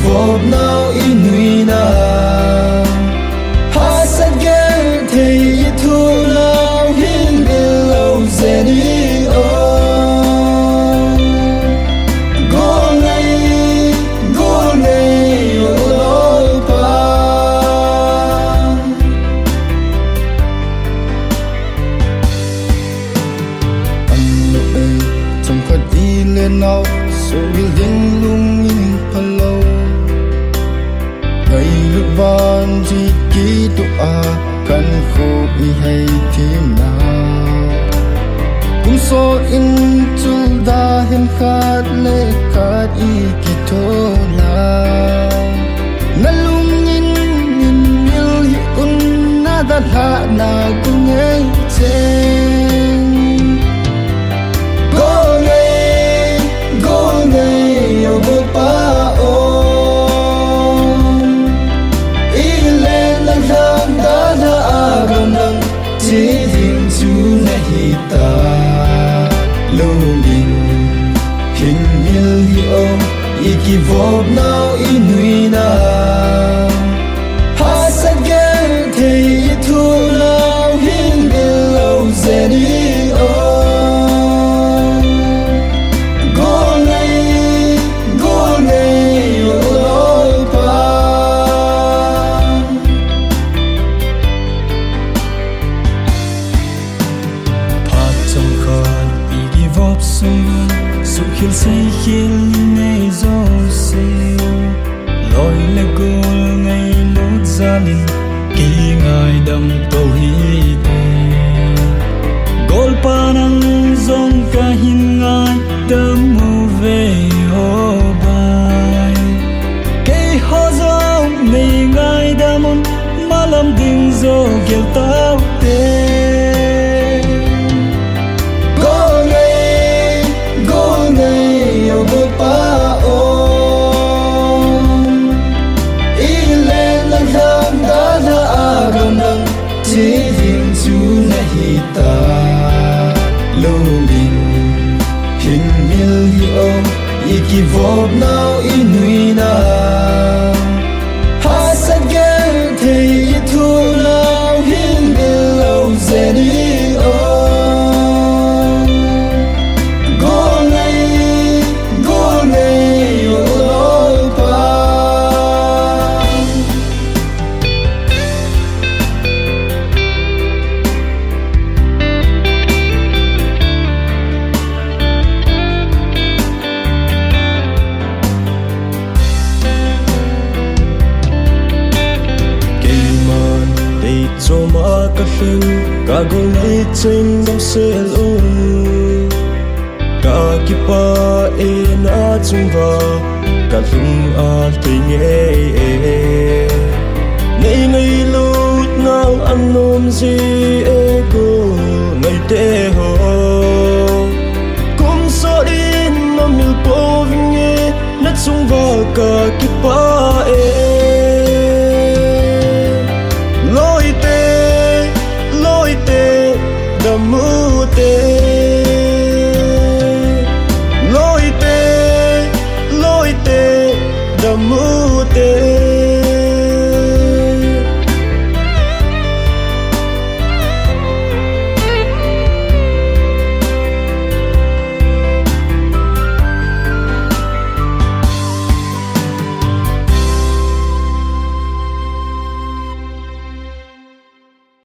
vộp nào in nuôi na ha sát ghé thì thu nào hin bên lâu dễ đi ôm go này lối ba anh lúc ấy trong khát đi lên nào số yêu đến lung in palo ngày lúc van chỉ kỹ tụ căn khô y hay thêm nào cũng số in chul da hem khát lệ khát y kỳ thô la na lung in mil hi un na da la na cũng nghe chen go ngay yo bo pa om ile lang lang da na agam lang chỉ riêng chú nahi ta lungin hình mil hi om iki vop nào inui na ha sát ghé thì thu nào hin bên lâu dễ đi ôm go này lối ba phát trong khát iki vop sung su khil say khil ngày gió siêu lối lê gol ngày lút gia đình kỳ ngài đâm cầu hi tê gol panang zong ka hin ngai đâm mu về hồ bay cây hoa zong này ngai đâm malam ding zo gel tao tê go ngay yo bo pa om ile lang lang da na agam lang chỉ riêng chú nahi ta lungin hình mil hi om iki vop nào inui na ha sát ghé thì thu nào hin bên lâu dễ đi ôm go này lối ba Troma ka phim ka gulay ching dam sel ka kipa na chungwa ka lung a tinge nei lut nang anom ji ego nei te ho kum so in na mil po vinge na chungwa ka kipa